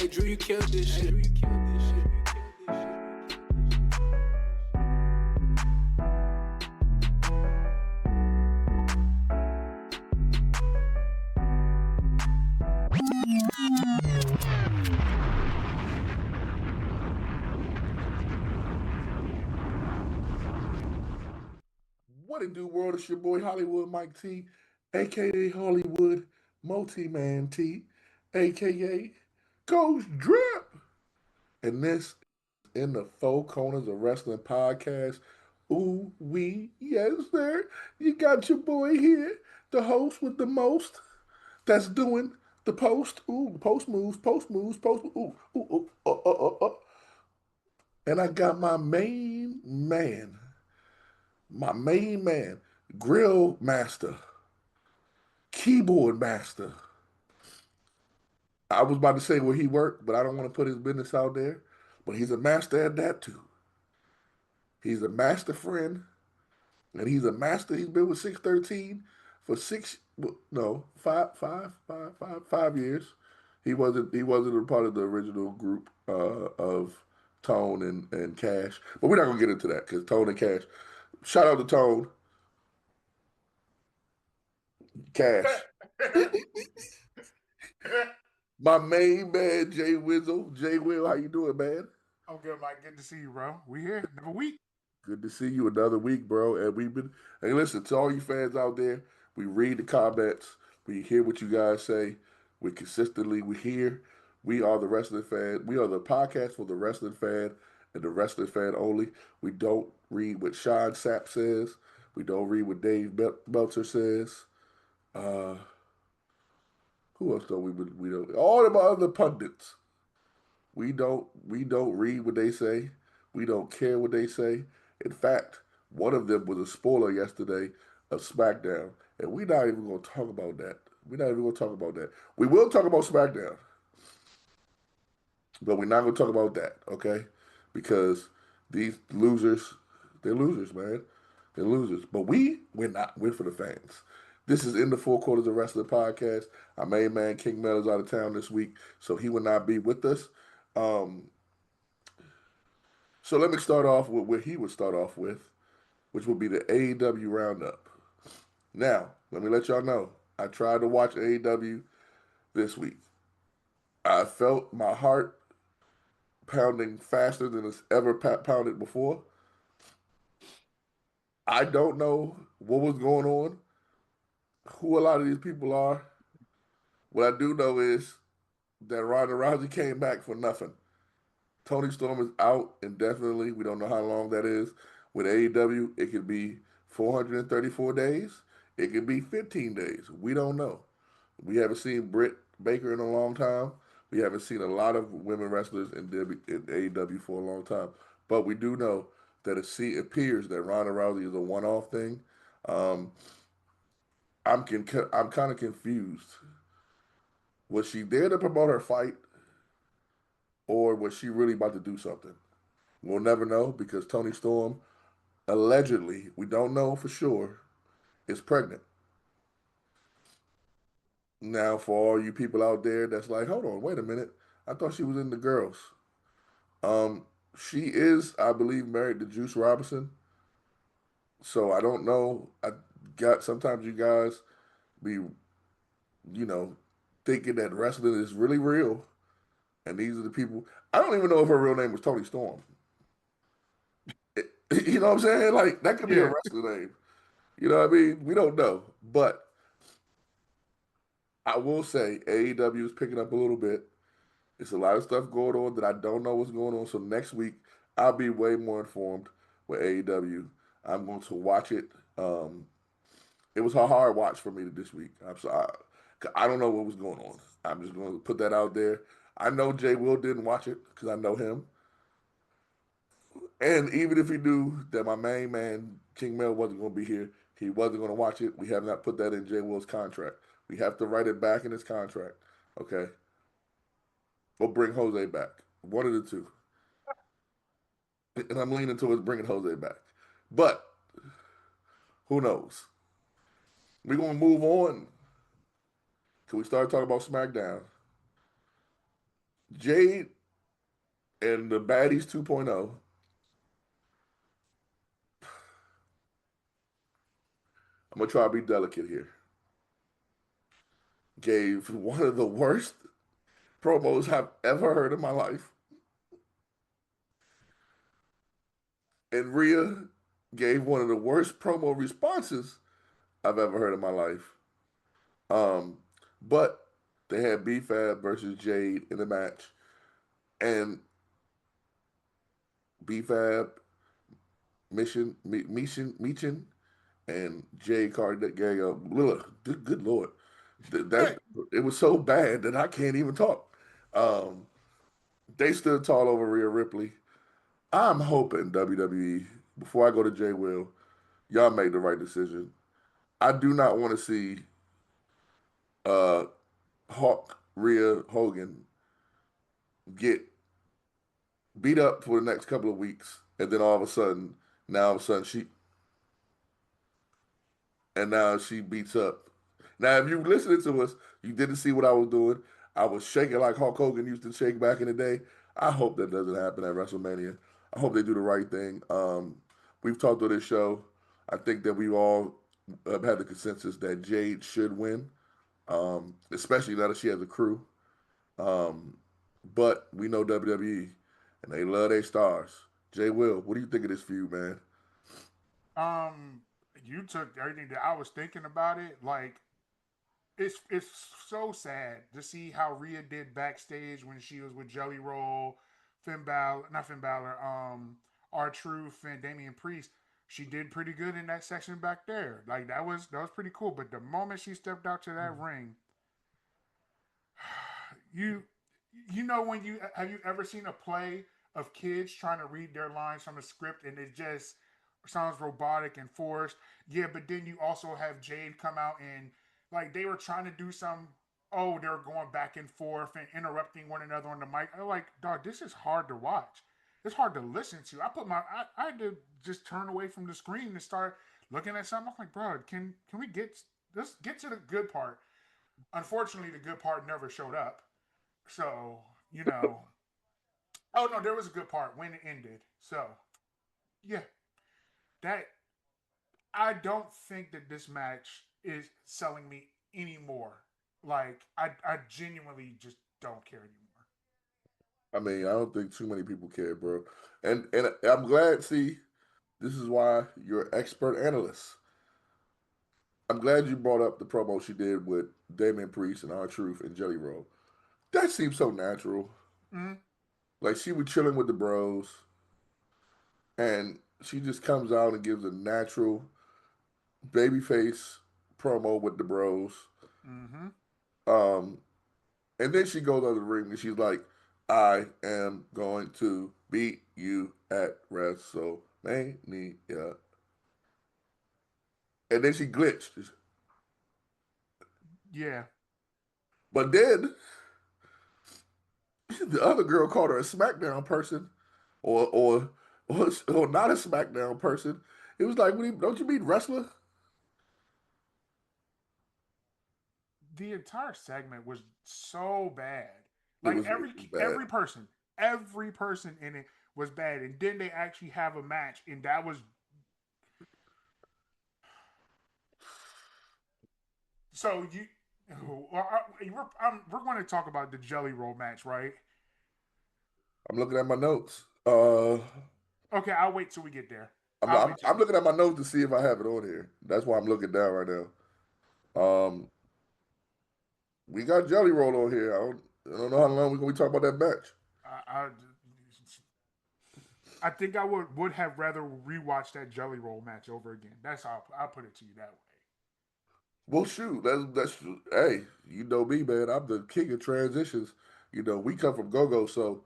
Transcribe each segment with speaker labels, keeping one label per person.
Speaker 1: Hey, Drew, you killed this shit. Drew, you killed this shit.
Speaker 2: What it do, world? It's your boy Hollywood Mike T, aka Hollywood Multi-Man T, aka Ghost Drip. And this in the Four Corners of Wrestling podcast. Ooh, yes, sir. You got your boy here, the host with the most, that's doing the post. Ooh, post moves, post moves, post. Ooh, ooh, ooh, And I got my main man, grill master, keyboard master. I was about to say where he worked, but I don't want to put his business out there. But he's a master at that too. He's a master friend, and he's a master. He's been with 613 for no, 5 years. He wasn't a part of the original group of Tone and Cash. But we're not gonna get into that because Tone and Cash. Shout out to Tone, Cash. My main man, Jay Wizzle. Jay Will, how you doing, man?
Speaker 3: I'm good, Mike. Good to see you, bro. We here another week.
Speaker 2: Good to see you another week, bro. And hey, listen, to all you fans out there, we read the comments. We hear what you guys say. We hear. We are the wrestling fan. We are the podcast for the wrestling fan and the wrestling fan only. We don't read what Sean Sapp says. We don't read what Dave Meltzer says. Uh, who else don't we don't? All of our other pundits. We don't read what they say. We don't care what they say. In fact, one of them was a spoiler yesterday of SmackDown, and we're not even going to talk about that. We're not even going to talk about that. We will talk about SmackDown, but we're not going to talk about that, okay? Because these losers, they're losers, man. They're losers. But we're not. We're for the fans. This is in the Four Quarters of Wrestling podcast. Our main man King Mel is out of town this week, so he will not be with us. Um, so let me start off with what he would start off with, which would be the AEW roundup. Now, let me let y'all know, I tried to watch AEW this week. I felt my heart pounding faster than it's ever pounded before. I don't know what was going on, who a lot of these people are. What I do know is that Ronda Rousey came back for nothing. Tony Storm is out indefinitely. We don't know how long that is. With AEW, it could be 434 days. It could be 15 days. We don't know. We haven't seen Britt Baker in a long time. We haven't seen a lot of women wrestlers in AEW for a long time. But we do know that it appears that Ronda Rousey is a one-off thing. Um, I'm kind of confused. Was she there to promote her fight, or was she really about to do something? We'll never know because Tony Storm, allegedly, we don't know for sure, is pregnant. Now, for all you people out there that's like, hold on, wait a minute. I thought she was in the girls. Um, she is, I believe, married to Juice Robinson. So I don't know. I got sometimes you guys be, you know, thinking that wrestling is really real. And these are the people. I don't even know if her real name was Tony Storm. You know what I'm saying? Like, that could be a
Speaker 3: Yeah.
Speaker 2: wrestling name. You know what I mean? We don't know. But I will say AEW is picking up a little bit. It's a lot of stuff going on that I don't know what's going on. So next week I'll be way more informed with AEW. I'm going to watch it. It was a hard watch for me this week. I'm sorry. I don't know what was going on. I'm just going to put that out there. I know Jay Will didn't watch it because I know him. And even if he knew that my main man, King Mel, wasn't going to be here, he wasn't going to watch it. We have not put that in Jay Will's contract. We have to write it back in his contract. Okay? Or bring Jose back. One of the two. And I'm leaning towards bringing Jose back. But who knows? We're going to move on. Can we start talking about SmackDown? Jade and the Baddies 2.0 I'm gonna try to be delicate here. Gave one of the worst promos I've ever heard in my life. And Rhea gave one of the worst promo responses I've ever heard in my life. Um, but they had B-Fab versus Jade in the match. And B-Fab, Michin, and Jade Cargill. Good Lord. That it was so bad that I can't even talk. Um, they stood tall over Rhea Ripley. I'm hoping WWE, before I go to Jay Will, y'all made the right decision. I do not want to see uh Hawk Rhea Hogan get beat up for the next couple of weeks, and then all of a sudden now she beats up. Now, if you listening to us, you didn't see what I was doing. I was shaking like Hulk Hogan used to shake back in the day. I hope that doesn't happen at WrestleMania. I hope they do the right thing. We've talked on this show. I think that we all have had the consensus that Jade should win, especially now that she has a crew. Um, but we know WWE, and they love their stars. Jay Will, what do you think of this feud, man?
Speaker 3: Um, you took everything that I was thinking about it. Like it's so sad to see how Rhea did backstage when she was with Jelly Roll, Finn Balor, not Finn Balor, R-Truth and Damian Priest. She did pretty good in that section back there. Like that was pretty cool. But the moment she stepped out to that ring, you you know when you have you ever seen a play of kids trying to read their lines from a script and it just sounds robotic and forced. Yeah, but then you also have Jade come out and like they were trying to do some. Oh, they're going back and forth and interrupting one another on the mic. I'm like, dog, this is hard to watch. It's hard to listen to. I had to just turn away from the screen and start looking at something. I'm like, bro, can we let's get to the good part. Unfortunately, the good part never showed up. So, you know, oh no, there was a good part when it ended. So, yeah, that I don't think that this match is selling me anymore. Like, I genuinely just don't care anymore.
Speaker 2: I mean, I don't think too many people care, bro. And I'm glad. See, this is why you're an expert analyst. I'm glad you brought up the promo she did with Damian Priest and R-Truth and Jelly Roll. That seems so natural.
Speaker 3: Mm-hmm.
Speaker 2: Like she was chilling with the bros, and she just comes out and gives a natural babyface promo with the bros.
Speaker 3: Mm-hmm.
Speaker 2: Um, and then she goes on the ring and she's like, "I am going to beat you at WrestleMania." And then she glitched.
Speaker 3: Yeah.
Speaker 2: But then the other girl called her a SmackDown person, or not a SmackDown person. It was like, don't you mean wrestler?
Speaker 3: The entire segment was so bad.
Speaker 2: It
Speaker 3: Like
Speaker 2: was really bad.
Speaker 3: every person in it was bad. And then they actually have a match, and that was so you. We're going to talk about the Jelly Roll match, right?
Speaker 2: I'm looking at my notes.
Speaker 3: Okay, I'll wait till we get there.
Speaker 2: I'm,
Speaker 3: I'll
Speaker 2: I'm
Speaker 3: wait till
Speaker 2: I'm
Speaker 3: we get
Speaker 2: looking at
Speaker 3: there.
Speaker 2: my notes to see if I have it on here. That's why I'm looking down right now. We got Jelly Roll on here. I don't know how long we're gonna be talking about that match.
Speaker 3: I, I, I think I would have rather rewatched that Jelly Roll match over again. That's how I'll put it to you that way.
Speaker 2: Well, shoot, that's hey, you know me, man. I'm the king of transitions. We come from go-go, so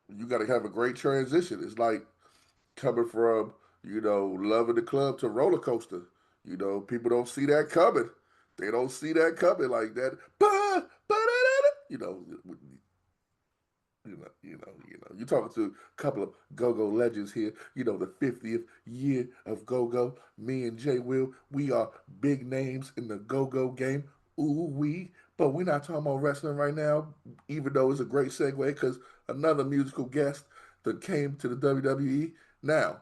Speaker 2: you got to have a great transition. It's like coming from loving the club to roller coaster. People don't see that coming. They don't see that coming like that. Ba, ba, da, da, da. You're talking to a couple of go-go legends here. The 50th year of go-go. Me and Jay Will, we are big names in the go-go game. Ooh wee, But we're not talking about wrestling right now, even though it's a great segue because another musical guest that came to the WWE. Now,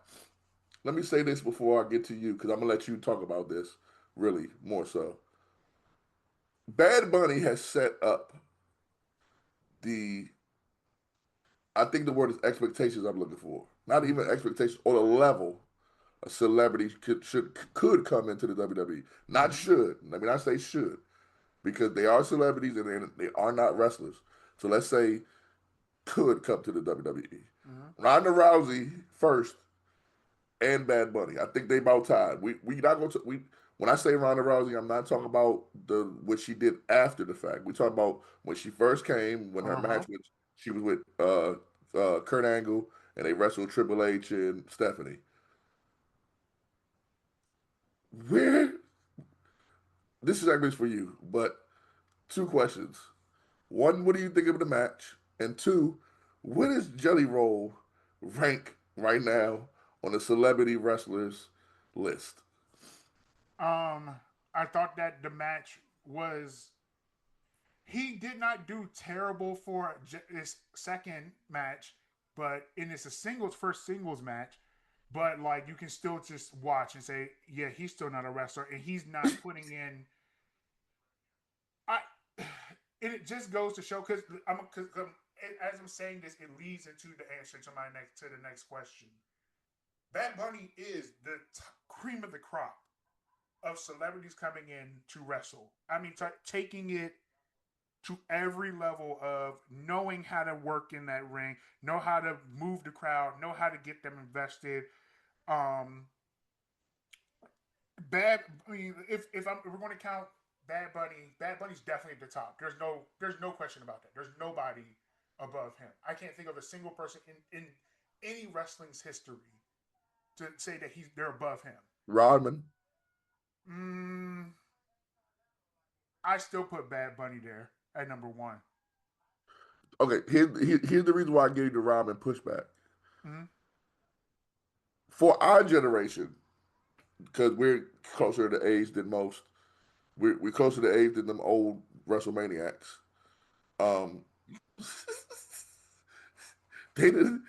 Speaker 2: let me say this before I get to you because I'm gonna let you talk about this really more so. Bad Bunny has set up the I think the word is expectations I'm looking for. Not even expectations or the level a celebrity could come into the WWE. Not should. Let me not say should. Because they are celebrities and they are not wrestlers. So let's say could come to the WWE. Ronda Rousey first and Bad Bunny. I think they about tied. We not going to when I say Ronda Rousey, I'm not talking about what she did after the fact. We talking about when she first came, when her match was she was with Kurt Angle and they wrestled Triple H and Stephanie. Where this is actually for you, but two questions. One, what do you think of the match? And two, what is Jelly Roll rank right now on the celebrity wrestlers list?
Speaker 3: I thought that the match was. He did not do terrible for his second match, but in his first singles match. But like you can still just watch and say, yeah, he's still not a wrestler, and he's not putting in. I. And it just goes to show because as I'm saying this, it leads into the answer to the next question. Bad Bunny is the cream of the crop of celebrities coming in to wrestle. I mean, taking it to every level of knowing how to work in that ring, know how to move the crowd, know how to get them invested. If we're going to count Bad Bunny's definitely at the top. There's no question about that. There's nobody above him. I can't think of a single person in any wrestling's history to say that they're above him.
Speaker 2: Rodman.
Speaker 3: I still put Bad Bunny there at number one.
Speaker 2: Okay, here's the reason why I gave you the Rodman pushback. For our generation, because we're closer to age than most, we're closer to age than them old WrestleManiacs. They done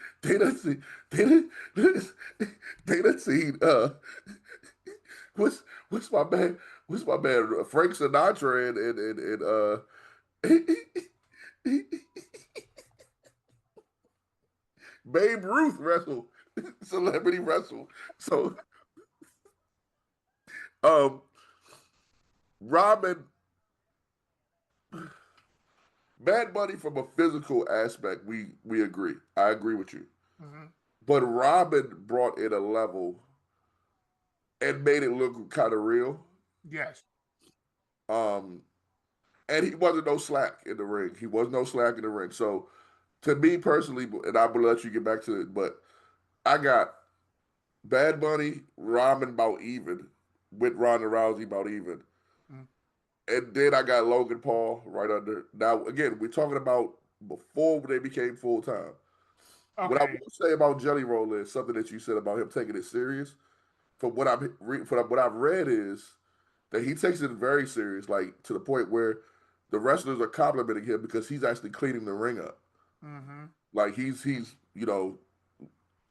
Speaker 2: seen what's my man Frank Sinatra and Babe Ruth wrestle, celebrity wrestle. So Robin Bad Bunny from a physical aspect, we agree. I agree with you. But Robin brought in a level and made it look kind of real.
Speaker 3: Yes.
Speaker 2: And he wasn't no slack in the ring. He was no slack in the ring. So to me personally, and I will let you get back to it, but I got Bad Bunny, Robin about even, with Ronda Rousey about even. And then I got Logan Paul right under. Now, again, we're talking about before they became full time.
Speaker 3: Okay.
Speaker 2: What I will say about Jelly Roll is something that you said about him taking it serious. From what I've read is that he takes it very serious, like to the point where the wrestlers are complimenting him because he's actually cleaning the ring up. Like he's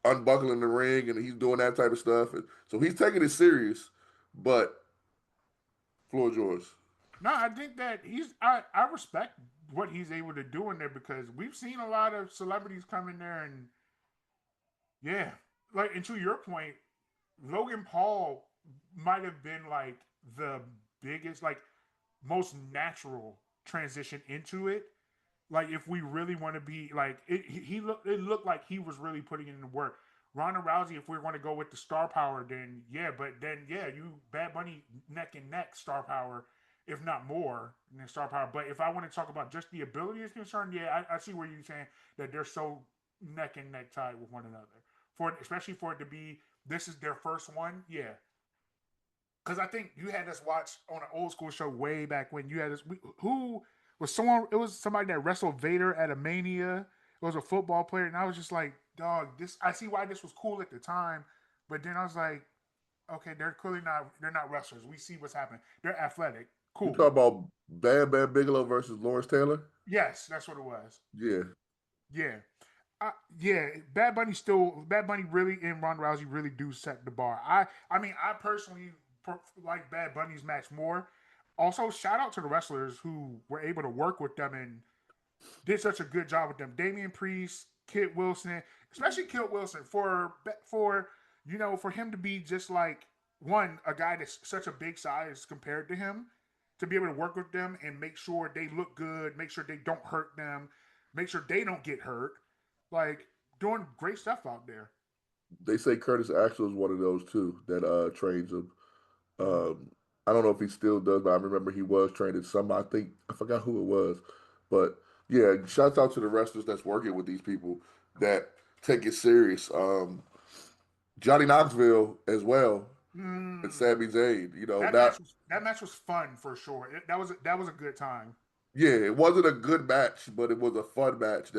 Speaker 2: unbuckling the ring and he's doing that type of stuff. And so he's taking it serious. But floor is yours.
Speaker 3: No, I think that I respect what he's able to do in there because we've seen a lot of celebrities come in there and and to your point, Logan Paul might have been like the biggest, like most natural transition into it. Like if we really want to be like it looked like he was really putting in the work. Ronda Rousey, if we're going to go with the star power, then you Bad Bunny neck and neck star power, if not more than star power. But if I want to talk about just the ability is concerned, I see where you're saying that they're so neck and neck tied with one another. Especially for it to be this is their first one, yeah. Because I think you had us watch on an old school show way back when you had us. Who was someone? It was somebody that wrestled Vader at a Mania. It was a football player, and I was just like, dog, this. I see why this was cool at the time, but then I was like, okay, they're clearly not. They're not wrestlers. We see what's happening. They're athletic. Cool.
Speaker 2: You talk about Bam Bam Bigelow versus Lawrence Taylor?
Speaker 3: Yes, that's what it was.
Speaker 2: Yeah.
Speaker 3: Yeah. Yeah, Bad Bunny really and Ronda Rousey really do set the bar. I mean, I personally like Bad Bunny's match more. Also, shout out to the wrestlers who were able to work with them and did such a good job with them. Damian Priest, Kit Wilson, especially Kit Wilson for for him to be just like a guy that's such a big size compared to him, to be able to work with them and make sure they look good, make sure they don't hurt them, make sure they don't get hurt. Like doing great stuff out there.
Speaker 2: They say Curtis Axel is one of those too that trains him.
Speaker 3: Mhm.
Speaker 2: I don't know if he still does, but I remember he was training some. I think I forgot who it was, but yeah, shouts out to the wrestlers that's working with these people that take it serious. Johnny Knoxville as well, and
Speaker 3: Mm,
Speaker 2: Sami Zayn.
Speaker 3: that match was fun for sure. That was a good time.
Speaker 2: Yeah, it wasn't a good match, but it was a fun match.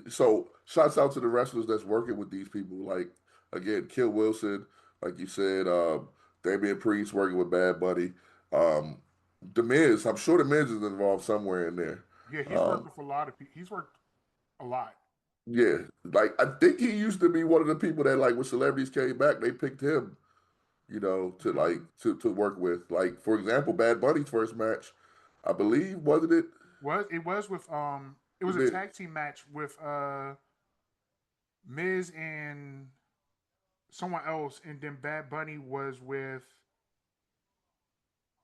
Speaker 2: So shouts out to the wrestlers that's working with these people. Like again, Kill Wilson, like you said, Damian Priest working with Bad Bunny. Um, the Miz, I'm sure the Miz is involved somewhere in there.
Speaker 3: Yeah, he's worked
Speaker 2: Um,
Speaker 3: with a lot of people. He's worked a lot.
Speaker 2: yeah, like I think he used to be one of the people that like when celebrities came back, they picked him, to like
Speaker 3: Mhm.
Speaker 2: to work with. Like for example, Bad Bunny's first match, I believe, wasn't it?
Speaker 3: It
Speaker 2: The
Speaker 3: was a
Speaker 2: Miz.
Speaker 3: tag team match with Miz and someone else, and then Bad Bunny was with.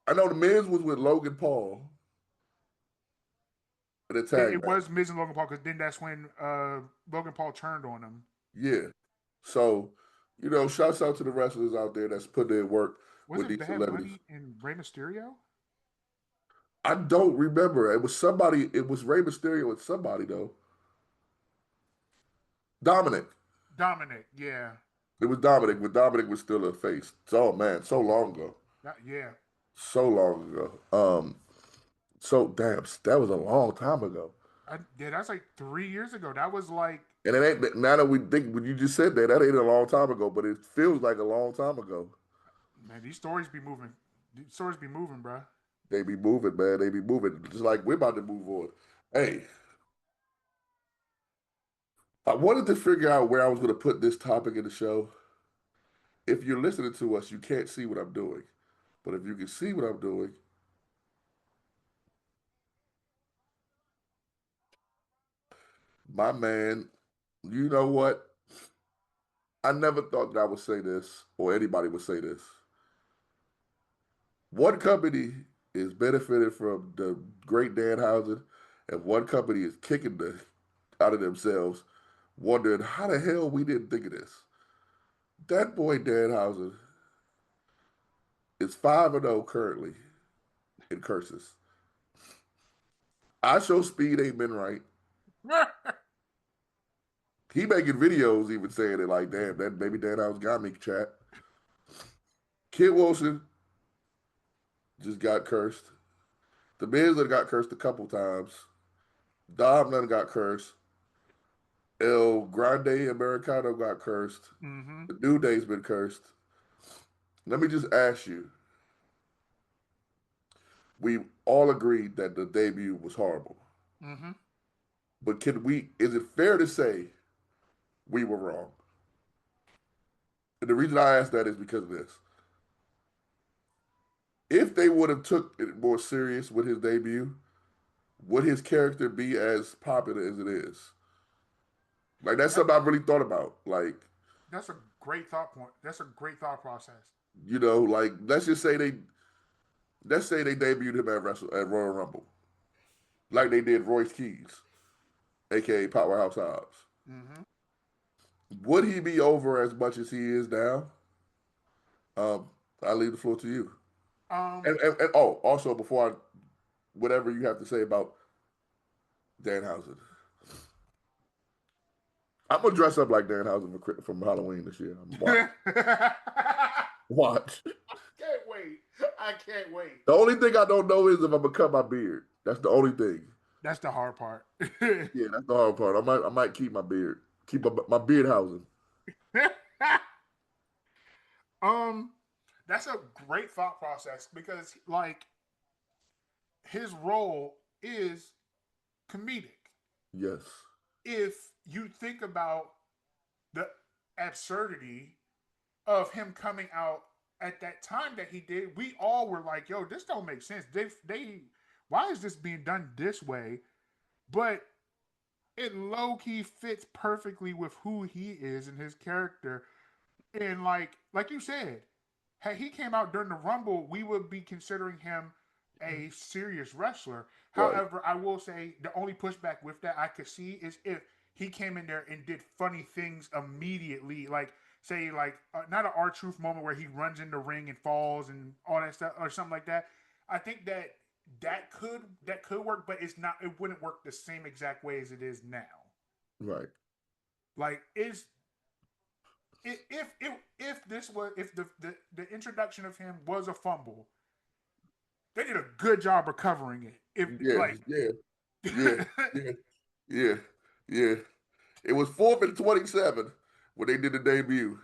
Speaker 2: I know the Miz was with Logan Paul in a
Speaker 3: Yeah,
Speaker 2: tag
Speaker 3: it
Speaker 2: match.
Speaker 3: was Miz and Logan Paul, because then that's when Logan Paul turned on him.
Speaker 2: Yeah. So, shouts out to the wrestlers out there that's putting in work
Speaker 3: Was
Speaker 2: with
Speaker 3: it
Speaker 2: these
Speaker 3: Bad
Speaker 2: celebrities.
Speaker 3: Bunny and Rey Mysterio?
Speaker 2: I don't remember. It was somebody, it was Rey Mysterio and somebody though. Dominic.
Speaker 3: Dominic, yeah.
Speaker 2: It was Dominic, but Dominic was still a face. Oh man, so long ago.
Speaker 3: Yeah.
Speaker 2: So long ago. So damn, that was a long time ago.
Speaker 3: Yeah, that's like 3 years ago. That was like,
Speaker 2: And it ain't now that we think when you just said that, that ain't a long time ago, but it feels like a long time ago.
Speaker 3: man, these stories be moving. These stories be moving, bro.
Speaker 2: They be moving, man. They be moving. Just like we're about to move on. Hey, I wanted to figure out where I was going to put this topic in the show. If you're listening to us, you can't see what I'm doing. But if you can see what I'm doing, my man, you know what? I never thought that I would say this or anybody would say this. One company is benefiting from the great Danhausen, and one company is kicking the out of themselves, wondering how the hell we didn't think of this. That boy Danhausen is 5-0 currently in curses. I show speed ain't been right. He making videos even saying it like, damn, that baby Danhausen got me, chat. Kid Wilson just got cursed. The Miz that got cursed a couple times. Dom done got cursed. El Grande Americano got cursed.
Speaker 3: Mm-hmm.
Speaker 2: The New Day's been cursed. Let me just ask you. We all agreed that the debut was horrible.
Speaker 3: Mm-hmm.
Speaker 2: But is it fair to say we were wrong? And the reason I ask that is because of this. If they would have took it more serious with his debut, would his character be as popular as it is? Like that's
Speaker 3: That,
Speaker 2: something I've really thought about. Like,
Speaker 3: that's a great thought point. That's a great thought process.
Speaker 2: like let's say they debuted him at Royal Rumble, like they did Royce Keys, aka Powerhouse Hobbs.
Speaker 3: Mm-hmm.
Speaker 2: Would he be over as much as he is now? I leave the floor to you.
Speaker 3: Um,
Speaker 2: And oh, also before whatever you have to say about Danhausen, I'm gonna dress up like Danhausen from Halloween this year. Watch,
Speaker 3: I
Speaker 2: watch.
Speaker 3: can't wait. I can't wait.
Speaker 2: The only thing I don't know is if I'm gonna cut my beard. That's the only thing.
Speaker 3: That's the hard part.
Speaker 2: Yeah, that's the hard part. I might keep my beard, keep my beard housing.
Speaker 3: um, That's a great thought process because, like, his role is comedic.
Speaker 2: Yes.
Speaker 3: If you think about the absurdity of him coming out at that time that he did, we all were like, "Yo, this don't make sense. Why is this being done this way?" But it low key fits perfectly with who he is and his character. And like you said, had he came out during the Rumble, we would be considering him a serious wrestler.
Speaker 2: Right.
Speaker 3: However, I will say the only pushback with that I could see is if he came in there and did funny things immediately, like say not an R-Truth moment where he runs in the ring and falls and all that stuff or something like that. I think that could work, but it wouldn't work the same exact way as it is now.
Speaker 2: Right.
Speaker 3: Like if the introduction of him was a fumble, they did a good job recovering it.
Speaker 2: Yeah. Yeah. Yeah. It was 4th and 27 when they did the debut.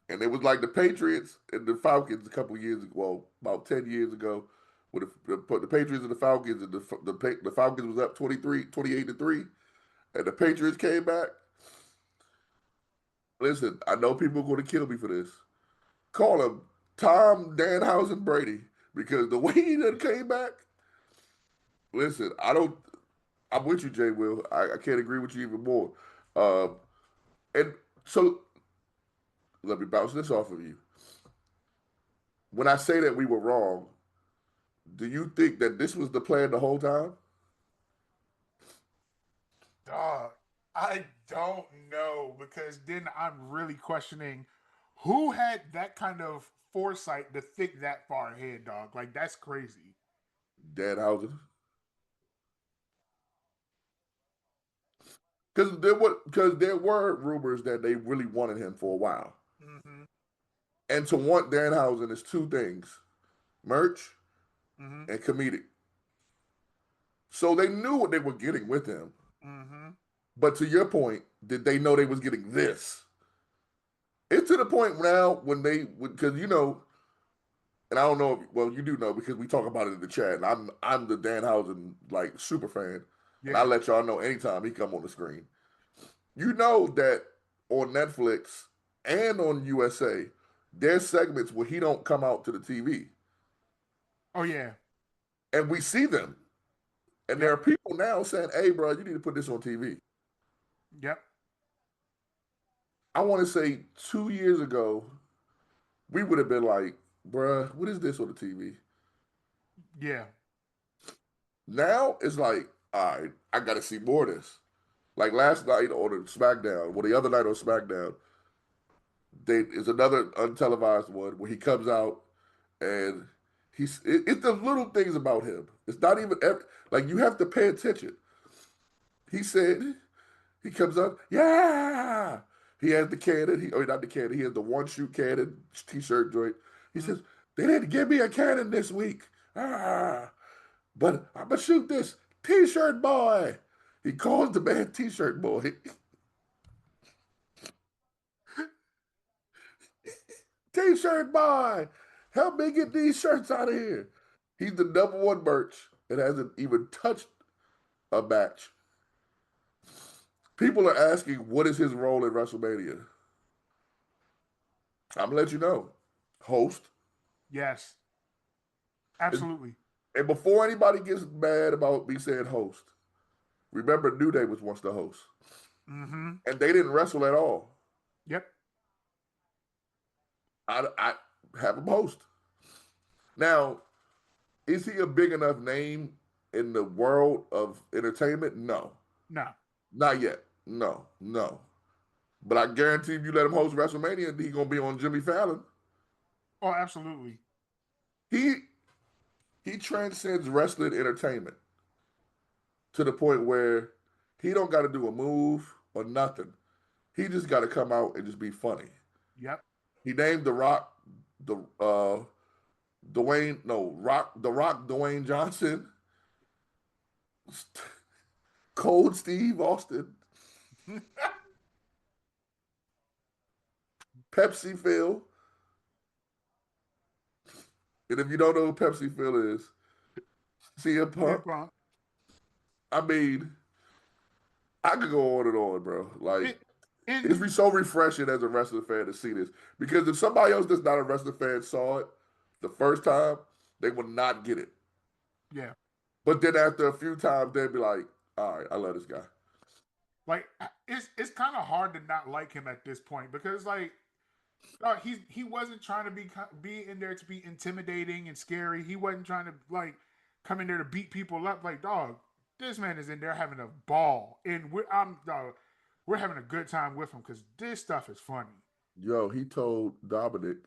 Speaker 2: And it was like the Patriots and the Falcons a couple years ago, well, about 10 years ago, when the Patriots and the Falcons, and the Falcons was up 28-3, and the Patriots came back. Listen, I know people are going to kill me for this. Call him Tom Danhausen Brady, because the way he done came back, listen, I'm with you, Jay Will. I can't agree with you even more. And so let me bounce this off of you. When I say that we were wrong, do you think that this was the plan the whole time?
Speaker 3: Dog, I don't know because then I'm really questioning who had that kind of foresight to think that far ahead, dog. Like that's crazy.
Speaker 2: Danhausen. Because there were rumors that they really wanted him for a while.
Speaker 3: Mm-hmm.
Speaker 2: And to want Danhausen is two things: merch
Speaker 3: Mm-hmm.
Speaker 2: and comedic. So they knew what they were getting with him.
Speaker 3: Mm-hmm.
Speaker 2: But to your point, did they know they was getting this? It's to the point now when because and I don't know. Well, you do know because we talk about it in the chat, and I'm the Danhausen like super fan, and I
Speaker 3: Yeah.
Speaker 2: let y'all know anytime he come on the screen. You know that on Netflix and on USA, there's segments where he don't come out to the TV,
Speaker 3: Oh yeah.
Speaker 2: and we see them, and there are
Speaker 3: Yep.
Speaker 2: people now saying, "Hey, bro, you need to put this on TV."
Speaker 3: Yep.
Speaker 2: I want to say 2 years ago, we would have been like, "Bruh, what is this on the TV?"
Speaker 3: Yeah.
Speaker 2: Now it's like, all right, I got to see more of this. Like last night on the SmackDown, well, the other night on SmackDown, is another untelevised one where he comes out and it's the little things about him. It's not even like you have to pay attention. He said he comes up, yeah. He has the cannon. Not the cannon. He has the one shoot cannon t-shirt joint. He
Speaker 3: Mm-hmm.
Speaker 2: says they didn't give me a cannon this week. But I'm gonna shoot this t-shirt boy. He calls the man t-shirt boy. T-shirt boy, help me get these shirts out of here. He's the number one merch and hasn't even touched a match. People are asking, what is his role in WrestleMania? I'm gonna let you know. Host.
Speaker 3: Yes.
Speaker 2: And,
Speaker 3: Absolutely.
Speaker 2: and before anybody gets mad about me saying host, remember New Day was once the host.
Speaker 3: Mm-hmm.
Speaker 2: And they didn't wrestle at all.
Speaker 3: Yep.
Speaker 2: I have him host. Now, is he a big enough name in the world of entertainment? No.
Speaker 3: No.
Speaker 2: Not yet. No. But I guarantee if you let him host WrestleMania, he's gonna be on Jimmy Fallon.
Speaker 3: Oh, absolutely.
Speaker 2: He he transcends wrestling entertainment to the point where he don't got to do a move or nothing. He just got to come out and just be funny.
Speaker 3: Yep.
Speaker 2: He named the Rock the Rock Dwayne Johnson, Cold Steve Austin, Pepsi Phil. And if you don't know who Pepsi Phil is, CM Punk. I mean, I could go on and on, bro. Like, it's so refreshing as a wrestling fan to see this. Because if somebody else that's not a wrestling fan saw it the first time, they would not get it.
Speaker 3: Yeah.
Speaker 2: But then after a few times, they'd be like, all right, I love this guy.
Speaker 3: Like, it's kind of hard to not like him at this point because, like, he wasn't trying to be in there to be intimidating and scary. He wasn't trying to, like, come in there to beat people up. Like, dog, this man is in there having a ball. And we're having a good time with him because this stuff is funny.
Speaker 2: Yo, he told Dominic,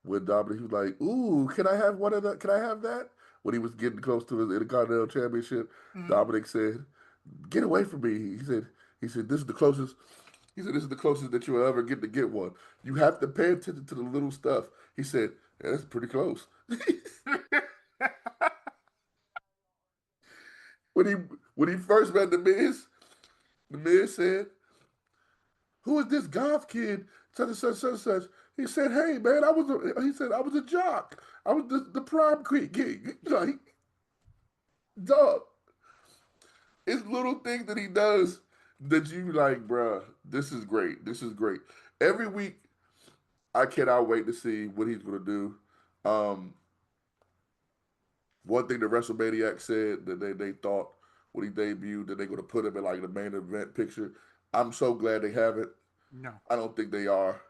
Speaker 2: he was like, ooh, can I have one of that? Can I have that? When he was getting close to his Intercontinental Championship, Dominic said, get away from me. He said, this is the closest. He said, this is the closest that you'll ever get to get one. You have to pay attention to the little stuff. He said, yeah, that's pretty close. When he first met the Miz said, who is this golf kid? Such and such, such and such. He said, hey man, I was a jock. I was the prom gig. Like, dog. It's little things that he does that you like, bruh, this is great. This is great. Every week, I cannot wait to see what he's going to do. One thing the WrestleManiac said that they thought when he debuted that they're going to put him in like the main event picture. I'm so glad they haven't.
Speaker 3: No.
Speaker 2: I don't think they are.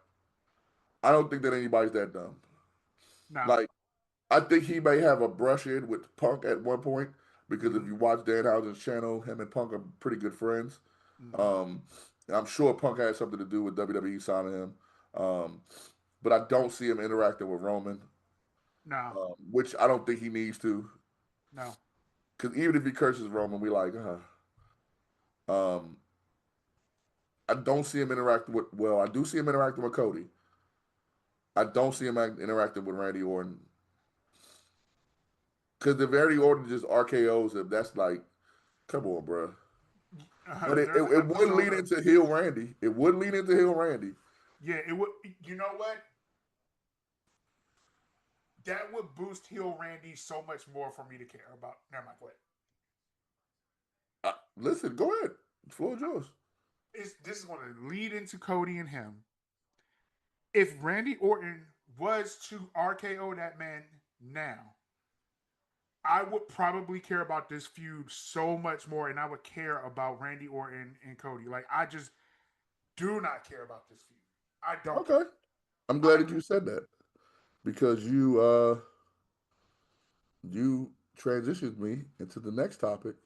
Speaker 2: I don't think that anybody's that dumb.
Speaker 3: No.
Speaker 2: Like, I think he may have a brush in with Punk at one point because if you watch Danhausen's channel, him and Punk are pretty good friends. I'm sure Punk had something to do with WWE signing him. But I don't see him interacting with Roman.
Speaker 3: No.
Speaker 2: Which I don't think he needs to.
Speaker 3: No.
Speaker 2: Because even if he curses Roman, we like, I don't see him interacting with, well, I do see him interacting with Cody. I don't see him interacting with Randy Orton. Because if Randy Orton just RKOs him, that's like, come on, bro. But it would lead into heel Randy. It would lead into heel Randy.
Speaker 3: Yeah, it would. You know what? That would boost heel Randy so much more for me to care about. Never mind, go ahead.
Speaker 2: Listen, go ahead. The floor is yours.
Speaker 3: This is going to lead into Cody and him. If Randy Orton was to RKO that man now, I would probably care about this feud so much more, and I would care about Randy Orton and Cody. Like, I just do not care about this feud. I don't.
Speaker 2: Okay. I'm glad that you said that because you transitioned me into the next topic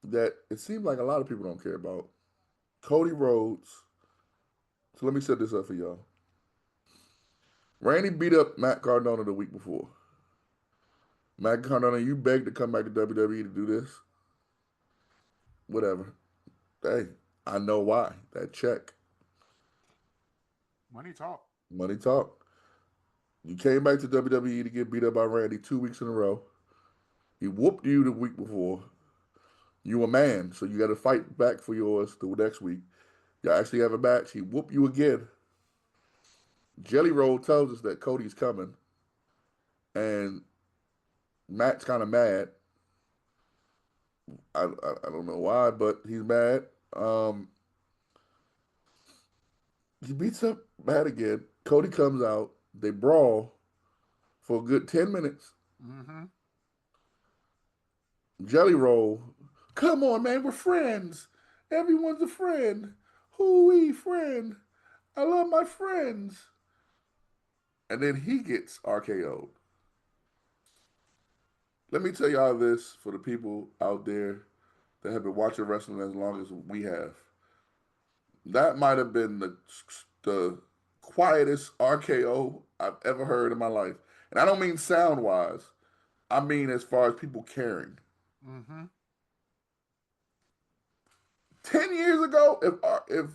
Speaker 2: that it seems like a lot of people don't care about. Cody Rhodes. So let me set this up for y'all. Randy beat up Matt Cardona the week before. Matt Cardona, you begged to come back to WWE to do this. Whatever. Hey, I know why. That check.
Speaker 3: Money talk.
Speaker 2: Money talk. You came back to WWE to get beat up by Randy 2 weeks in a row. He whooped you the week before. You a man, so you got to fight back for yours the next week. You actually have a match. He whooped you again. Jelly Roll tells us that Cody's coming, and Matt's kind of mad. I don't know why, but he's mad. He beats up Matt again. Cody comes out. They brawl for a good 10 minutes. Jelly Roll, come on, man, we're friends. Everyone's a friend. Hoo-wee, friend. I love my friends. And then he gets RKO'd. Let me tell y'all this for the people out there that have been watching wrestling as long as we have. That might have been the quietest RKO I've ever heard in my life. And I don't mean sound-wise. I mean as far as people caring. 10 years ago, if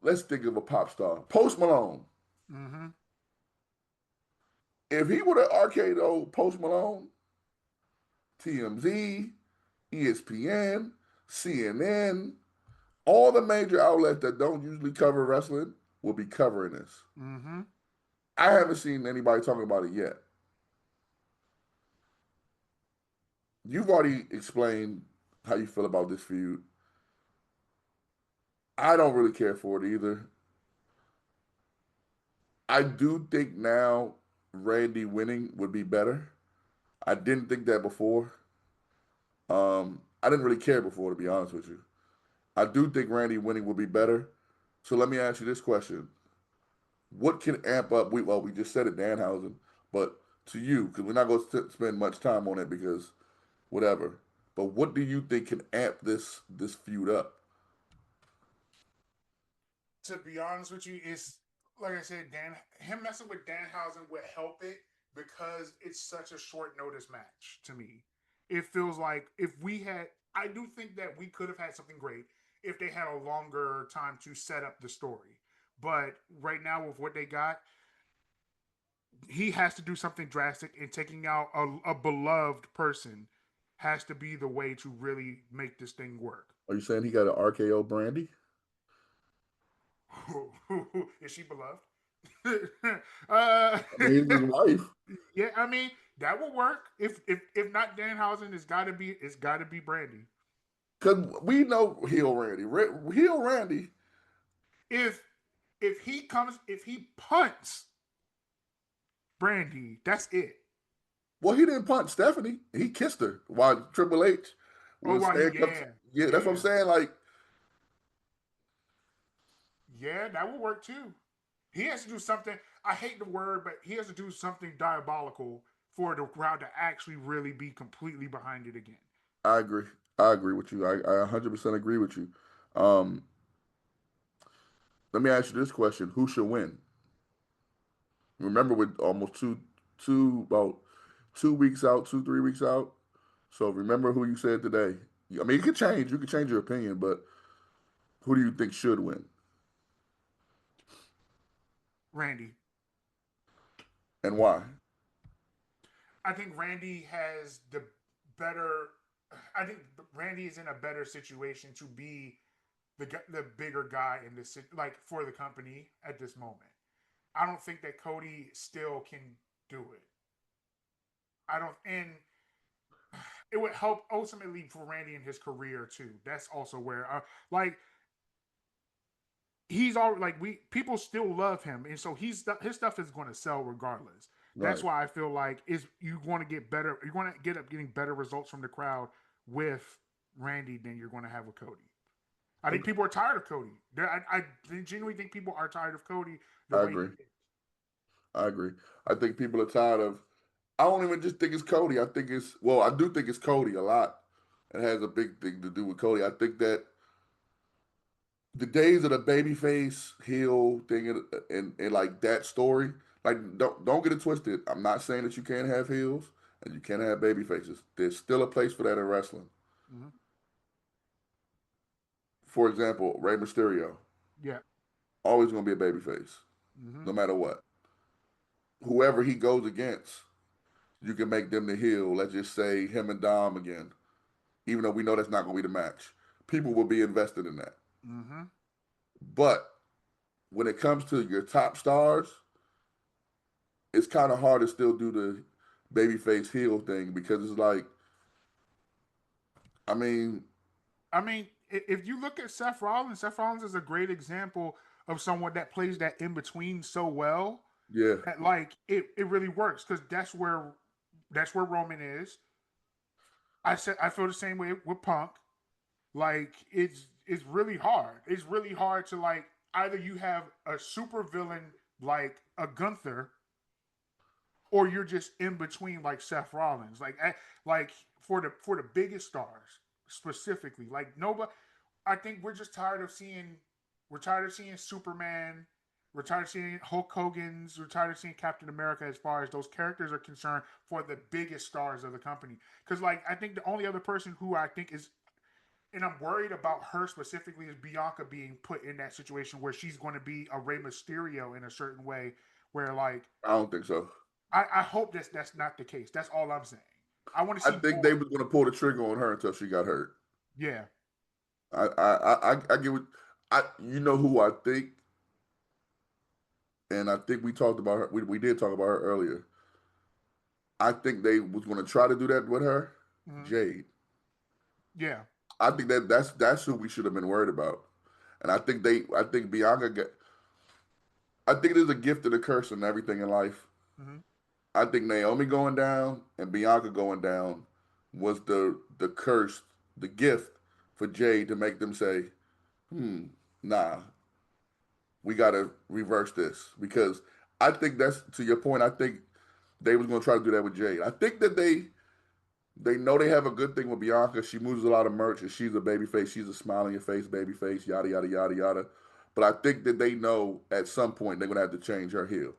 Speaker 2: let's think of a pop star, Post Malone. If he would have RKO'd Post Malone, TMZ, ESPN, CNN, all the major outlets that don't usually cover wrestling will be covering this. I haven't seen anybody talking about it yet. You've already explained how you feel about this feud. I don't really care for it either. I do think now Randy winning would be better. I didn't think that before. I didn't really care before, to be honest with you. I do think Randy winning would be better. So let me ask you this question: what can amp up? We just said it, Danhausen, but to you, because we're not going to spend much time on it because whatever. But what do you think can amp this feud up?
Speaker 3: To be honest with you, it's like I said, him messing with Danhausen would help it because it's such a short notice match to me. It feels like if we had, I do think that we could have had something great if they had a longer time to set up the story. But right now, with what they got, he has to do something drastic, and taking out a beloved person has to be the way to really make this thing work.
Speaker 2: Are you saying he got an RKO Brandy?
Speaker 3: Is she beloved?
Speaker 2: I mean, he's his wife.
Speaker 3: Yeah, I mean that will work. If not Danhausen, it's got to be Brandy.
Speaker 2: Because we know heel Randy. Heel Randy.
Speaker 3: If he punts Brandy, that's it.
Speaker 2: Well, he didn't punch Stephanie. He kissed her while Triple H
Speaker 3: Oh,
Speaker 2: was
Speaker 3: wow,
Speaker 2: handcuffed. Yeah, that's what I'm saying. Like,
Speaker 3: yeah, that will work too. He has to do something. I hate the word, but he has to do something diabolical for the crowd to actually really be completely behind it again.
Speaker 2: I agree. I agree with you. I 100% agree with you. Um, Let me ask you this question: who should win? Remember, with almost about 2 weeks out, 3 weeks out. So remember who you said today. I mean, it could change. You could change your opinion, but who do you think should win?
Speaker 3: Randy.
Speaker 2: And why?
Speaker 3: I think Randy has the better. I think Randy is in a better situation to be the bigger guy in this, like, for the company at this moment. I don't think that Cody still can do it. I don't, and it would help ultimately for Randy in his career too. That's also where, like, he's all like we people still love him, and so his stuff is going to sell regardless. That's
Speaker 2: Right.
Speaker 3: why I feel like is you want to get better. You're going to get up getting better results from the crowd with Randy than you're going to have with Cody. I think
Speaker 2: Okay.
Speaker 3: people are tired of Cody. I genuinely think people are tired of Cody the
Speaker 2: I
Speaker 3: way
Speaker 2: agree.
Speaker 3: he is.
Speaker 2: I agree. I think people are tired of. I don't even just think it's Cody. I think it's well. I do think it's Cody a lot. It has a big thing to do with Cody. I think that the days of the babyface heel thing and like that story, like don't get it twisted. I'm not saying that you can't have heels and you can't have baby faces. There's still a place for that in wrestling.
Speaker 3: Mm-hmm.
Speaker 2: For example, Rey Mysterio,
Speaker 3: Yeah.
Speaker 2: always gonna be a baby face,
Speaker 3: Mm-hmm.
Speaker 2: no matter what. Whoever he goes against, you can make them the heel. Let's just say him and Dom again, even though we know that's not gonna be the match. People will be invested in that.
Speaker 3: Mm-hmm.
Speaker 2: But when it comes to your top stars, it's kind of hard to still do the babyface heel thing because it's like, I mean,
Speaker 3: I mean, if you look at Seth Rollins is a great example of someone that plays that in between so well
Speaker 2: yeah,
Speaker 3: that, like, it really works because that's where Roman is. I feel the same way with Punk. Like, it's really hard. It's really hard to, like, either you have a super villain like a Gunther, or you're just in between like Seth Rollins. Like for the biggest stars specifically. Like, nobody. I think we're tired of seeing Superman. We're tired of seeing Hulk Hogan's. We're tired of seeing Captain America as far as those characters are concerned for the biggest stars of the company. Because, like, I think the only other person who I think is, and I'm worried about her specifically, is Bianca being put in that situation where she's going to be a Rey Mysterio in a certain way, where, like,
Speaker 2: I don't think so.
Speaker 3: I hope that's not the case. That's all I'm saying. I want to
Speaker 2: I
Speaker 3: see
Speaker 2: think they
Speaker 3: more.
Speaker 2: was going to pull the trigger on her until she got hurt.
Speaker 3: Yeah.
Speaker 2: I get what I. You know who I think and I think we talked about her. We did talk about her earlier. I think they was going to try to do that with her, Jade.
Speaker 3: Yeah.
Speaker 2: I think that's who we should have been worried about. And I think Bianca got. I think there's a gift and a curse in everything in life. I think Naomi going down and Bianca going down was the curse, the gift for Jade to make them say, nah, we got to reverse this. Because I think that's, to your point, I think they was going to try to do that with Jade. I think that they know they have a good thing with Bianca. She moves a lot of merch and she's a baby face. She's a smile on your face, baby face, yada, yada, yada, yada. But I think that they know at some point they're going to have to change her heel.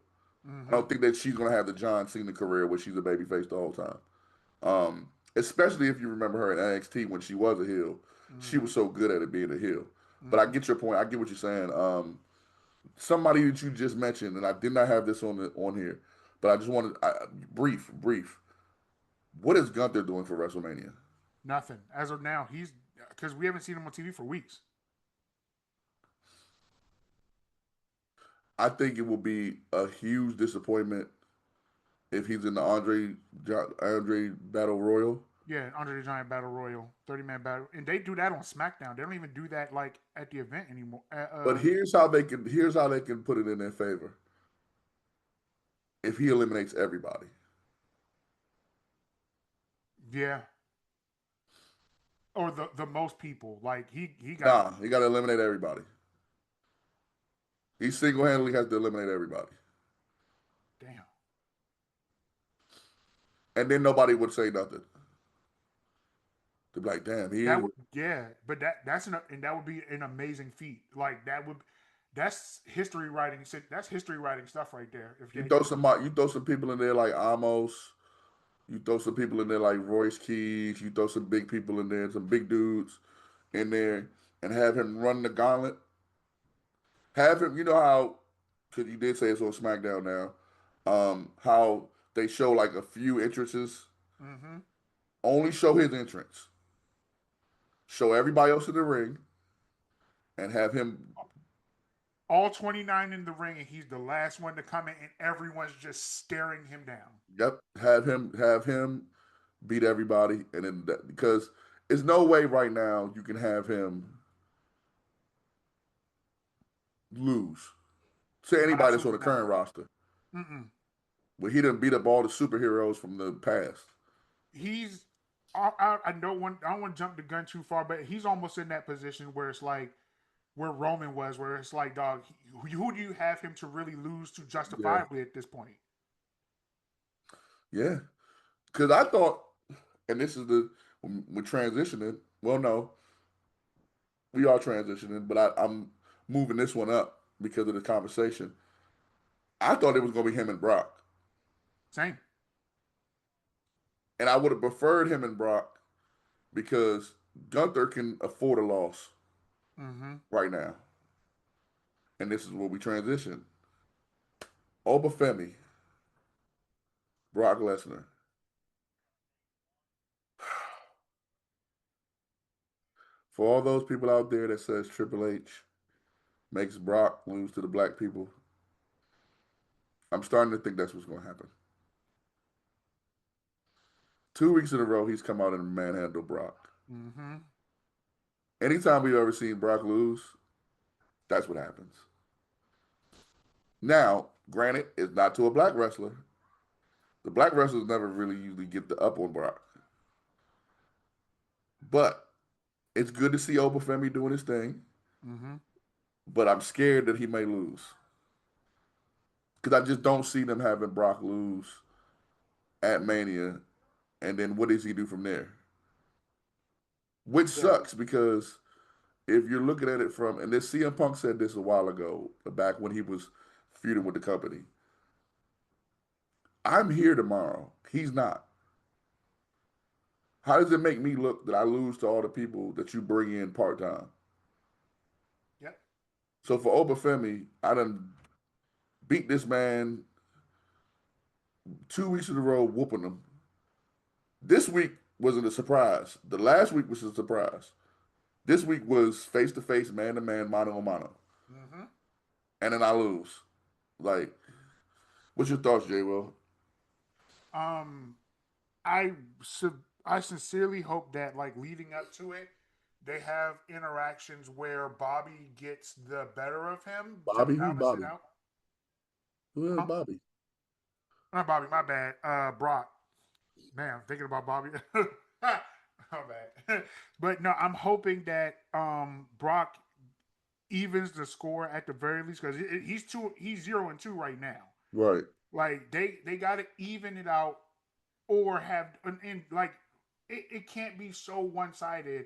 Speaker 2: I don't think that she's going to have the John Cena career where she's a baby face the whole time. Especially if you remember her in NXT when she was a heel. She was so good at it being a heel. But I get your point. I get what you're saying. Somebody that you just mentioned, and I did not have this on here, but I just wanted brief. What is Gunther doing for WrestleMania?
Speaker 3: Nothing as of now. He's because we haven't seen him on TV for weeks.
Speaker 2: I think it will be a huge disappointment if he's in the Andre Battle Royal.
Speaker 3: Yeah, Andre the Giant Battle Royal, 30-man battle, and they do that on SmackDown. They don't even do that like at the event anymore.
Speaker 2: But here's how they can put it in their favor. If he eliminates everybody.
Speaker 3: Yeah. Or the most people. Like he got.
Speaker 2: Nah, he got to eliminate everybody. He single-handedly has to eliminate everybody.
Speaker 3: Damn.
Speaker 2: And then nobody would say nothing. They'd be like, damn,
Speaker 3: but that would be an amazing feat. Like that's history writing. That's history writing stuff right there. If
Speaker 2: you throw some people in there like Amos, you throw some people in there like Royce Keys, you throw some big people in there, some big dudes in there, and have him run the gauntlet. Have him, you know how, because you did say it's on SmackDown now, how they show like a few entrances. Only show his entrance. Show everybody else in the ring, and have him.
Speaker 3: All 29 in the ring, and he's the last one to come in, and everyone's just staring him down.
Speaker 2: Yep, have him beat everybody, and then because there's no way right now you can have him lose to anybody that's on the current roster. But he done beat up all the superheroes from the past.
Speaker 3: I don't want to jump the gun too far, but he's almost in that position where it's like where Roman was, where it's like, dog, who do you have him to really lose to justifiably at this point?
Speaker 2: Yeah, because I thought, and this is we're transitioning. Well, no, we are transitioning, but I'm moving this one up because of the conversation. I thought it was going to be him and Brock.
Speaker 3: Same.
Speaker 2: And I would have preferred him and Brock because Gunther can afford a loss right now. And this is where we transition. Obafemi, Brock Lesnar. For all those people out there that says Triple H makes Brock lose to the black people, I'm starting to think that's what's going to happen. 2 weeks in a row, he's come out and manhandled Brock. Anytime we've ever seen Brock lose, that's what happens. Now, granted, it's not to a black wrestler. The black wrestlers never really usually get the up on Brock. But it's good to see Obafemi doing his thing. But I'm scared that he may lose. Because I just don't see them having Brock lose at Mania. And then what does he do from there? Which sucks because if you're looking at it from, and this CM Punk said this a while ago, back when he was feuding with the company. I'm here tomorrow. He's not. How does it make me look that I lose to all the people that you bring in part-time?
Speaker 3: Yep.
Speaker 2: So for Obafemi, I done beat this man 2 weeks in a row, whooping him. This week wasn't a surprise. The last week was a surprise. This week was face-to-face, man-to-man, mano-a-mano. And then I lose. Like, what's your thoughts, J. Will?
Speaker 3: Um, I I sincerely hope that like leading up to it, they have interactions where Bobby gets the better of him to
Speaker 2: Bobby? Who's
Speaker 3: balance it
Speaker 2: Bobby?
Speaker 3: out.
Speaker 2: Who is
Speaker 3: Huh?
Speaker 2: Bobby?
Speaker 3: Not Bobby, my bad. Brock. Man, I'm thinking about Bobby. My bad. But no, I'm hoping that Brock evens the score at the very least because he's 0-2 right now.
Speaker 2: Right,
Speaker 3: Like they got to even it out or have and like it can't be so one sided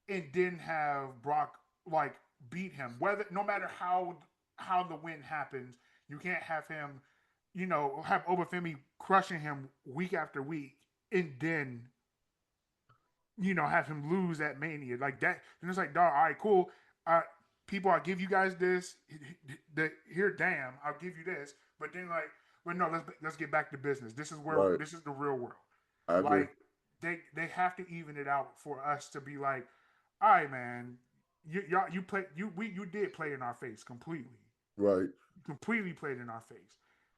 Speaker 3: and then have Brock like beat him. Whether no matter how the win happens, you can't have him, have Obafemi crushing him week after week and then have him lose at Mania like that. And it's like, dog, all right, cool. Uh, People, I give you guys this. Here, damn, I'll give you this. But then, like, but no, let's get back to business.
Speaker 2: right.
Speaker 3: This is the real world.
Speaker 2: I agree.
Speaker 3: Like, they have to even it out for us to be like, all right, man, you did play in our face completely,
Speaker 2: Right,
Speaker 3: completely played in our face.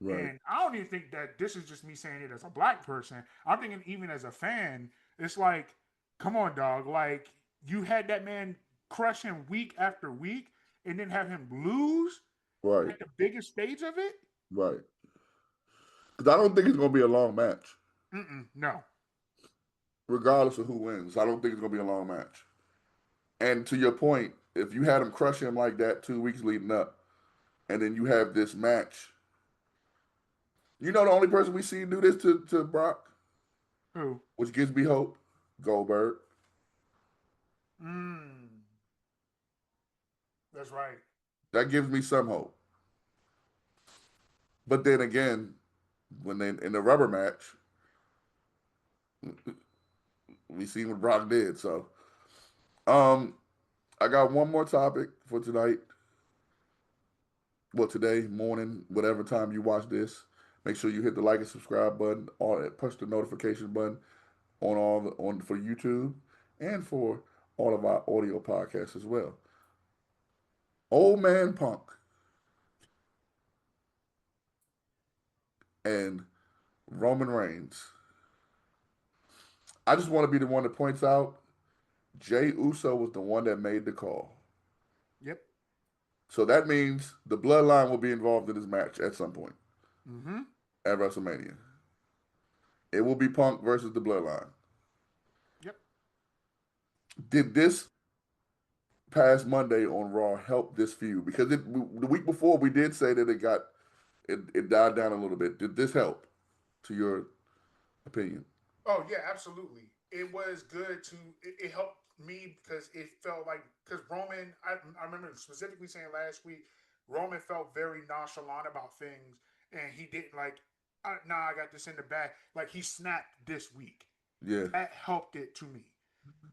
Speaker 2: right.
Speaker 3: And I don't even think that this is just me saying it as a black person. I'm thinking even as a fan, it's like, come on, dog. Like you had that man crush him week after week, and then have him lose
Speaker 2: Right,
Speaker 3: at the biggest stage of it.
Speaker 2: right. Because I don't think it's going to be a long match,
Speaker 3: No.
Speaker 2: regardless of who wins. I don't think it's going to be a long match. And to your point, if you had him crush him like that 2 weeks leading up, and then you have this match, the only person we see do this to Brock,
Speaker 3: Who?
Speaker 2: which gives me hope, Goldberg.
Speaker 3: Mm. That's right.
Speaker 2: That gives me some hope. But then again, when they in the rubber match, we see what Brock did. So, um, I got one more topic for tonight. Well, today morning, whatever time you watch this, make sure you hit the like and subscribe button, or push the notification button on for YouTube and for all of our audio podcasts as well. Old Man Punk and Roman Reigns. I just want to be the one that points out Jay Uso was the one that made the call.
Speaker 3: Yep.
Speaker 2: So that means the bloodline will be involved in this match at some point
Speaker 3: Mm-hmm.
Speaker 2: at WrestleMania. It will be Punk versus the bloodline.
Speaker 3: Yep.
Speaker 2: Did this past Monday on Raw help this feud? Because the week before we did say that it died down a little bit. Did this help, to your opinion?
Speaker 3: Oh yeah, absolutely. It was good to. It helped me because it felt like because Roman. I remember specifically saying last week, Roman felt very nonchalant about things, and he didn't like. Nah, I got this in the bag. Like he snapped this week.
Speaker 2: Yeah,
Speaker 3: That helped it to me.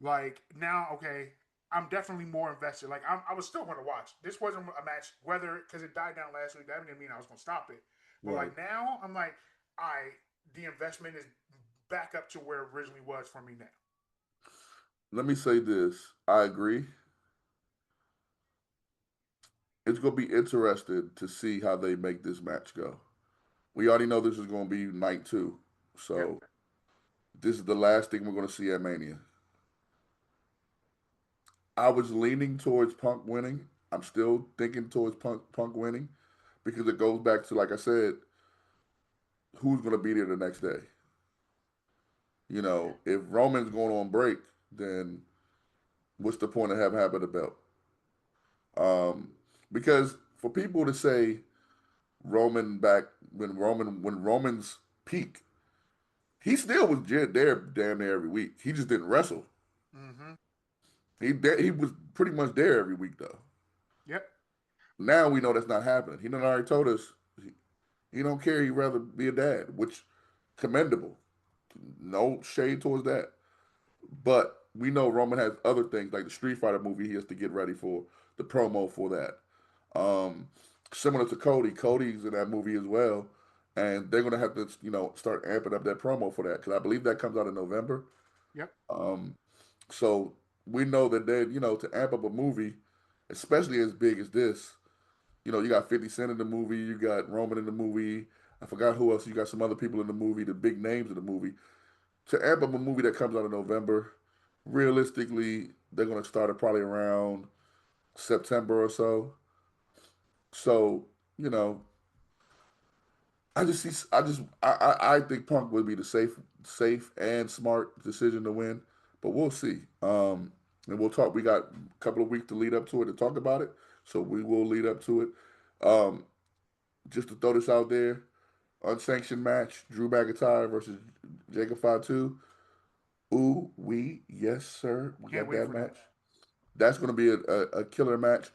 Speaker 3: Like now, okay, I'm definitely more invested. Like I was still going to watch. This wasn't a match, whether because it died down last week. That didn't mean I was going to stop it. But
Speaker 2: right.
Speaker 3: like now, I'm like, the investment is back up to where it originally was for me now.
Speaker 2: Let me say this. I agree. It's going to be interesting to see how they make this match go. We already know this is going to be night two.
Speaker 3: Yep.
Speaker 2: So this is the last thing we're going to see at Mania. I was leaning towards Punk winning. I'm still thinking towards Punk winning because it goes back to, like I said, who's going to be there the next day. If Roman's going on break, then what's the point of having the belt? Um, because for people to say Roman back when Roman's peak, he still was there damn near every week. He just didn't wrestle.
Speaker 3: Mm-hmm.
Speaker 2: He was pretty much there every week though.
Speaker 3: Yep.
Speaker 2: Now we know that's not happening. He done already told us he don't care. He'd rather be a dad, which commendable. No shade towards that. But we know Roman has other things like the Street Fighter movie he has to get ready for, the promo for that. Um, Similar to Cody. Cody's in that movie as well. And they're going to have to, start amping up that promo for that because I believe that comes out in November.
Speaker 3: Yep.
Speaker 2: Um, so we know that they, to amp up a movie, especially as big as this, You know, you got 50 Cent in the movie, you got Roman in the movie. I forgot who else. You got some other people in the movie, the big names in the movie. To amp up a movie that comes out in November, realistically, they're going to start it probably around September or so. So, you know, I just see. I think Punk would be the safe and smart decision to win, but we'll see. And we'll talk. We got a couple of weeks to lead up to it to talk about it, so we will lead up to it. Just to throw this out there, unsanctioned match: Drew McIntyre versus Jacob Fatu. Ooh, yes, sir. We
Speaker 3: Can't
Speaker 2: got
Speaker 3: wait
Speaker 2: that
Speaker 3: for
Speaker 2: match.
Speaker 3: that.
Speaker 2: That's going to be a killer match.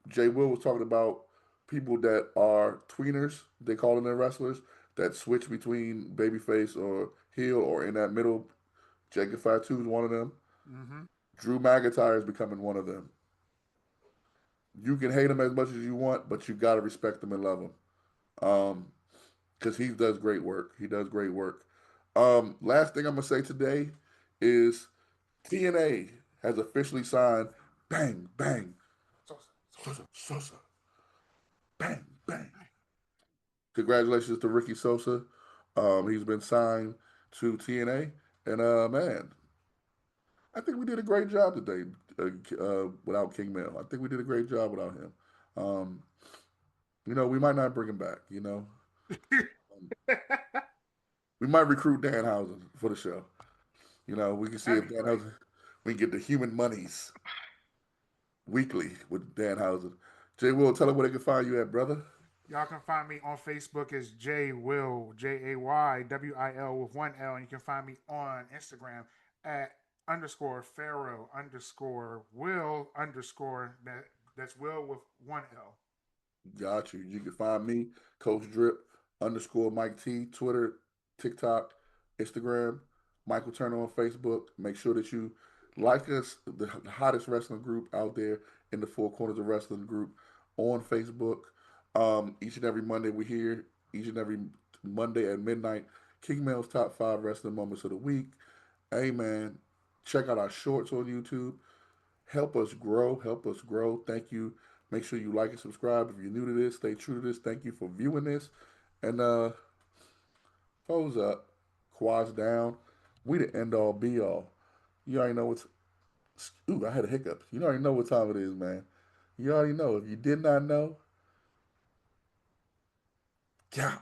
Speaker 2: Jay Will was talking about people that are tweeners, they call them their wrestlers, that switch between babyface or heel or in that middle. Jacob Fatu is one of them.
Speaker 3: Hmm.
Speaker 2: Drew McIntyre is becoming one of them. You can hate him as much as you want, but you got to respect him and love him. Because he does great work. He does great work. Last thing I'm going to say today is TNA has officially signed Bang Bang
Speaker 3: Sosa, Sosa.
Speaker 2: Sosa. Bang Bang. Congratulations to Ricky Sosa. He's been signed to TNA, and man, I think we did a great job today without King Mel. I think we did a great job without him. Um, we might not bring him back. We might recruit Danhausen for the show. We can see
Speaker 3: That'd
Speaker 2: if
Speaker 3: be great.
Speaker 2: Danhausen we can get the human monies weekly with Danhausen. Jay Will, tell them where they can find you at, brother.
Speaker 3: Y'all can find me on Facebook as J Will, JAYWIL with one L. And you can find me on Instagram at underscore Pharaoh underscore Will underscore that's Will with one L.
Speaker 2: Got you. You can find me, Coach Drip underscore Mike T, Twitter, TikTok, Instagram, Michael Turner on Facebook. Make sure that you like us, the hottest wrestling group out there in the Four Corners of Wrestling group on Facebook. Each and every Monday we here, each and every Monday at midnight, King Mel's top 5 wrestling moments of the week. Hey man, check out our shorts on YouTube. Help us grow. Help us grow. Thank you. Make sure you like and subscribe. If you're new to this, stay true to this. Thank you for viewing this. And foes up, quads down. We the end all be all. You already know what's. Ooh, I had a hiccup. You already know what time it is, man. You already know. If you did not know, yeah.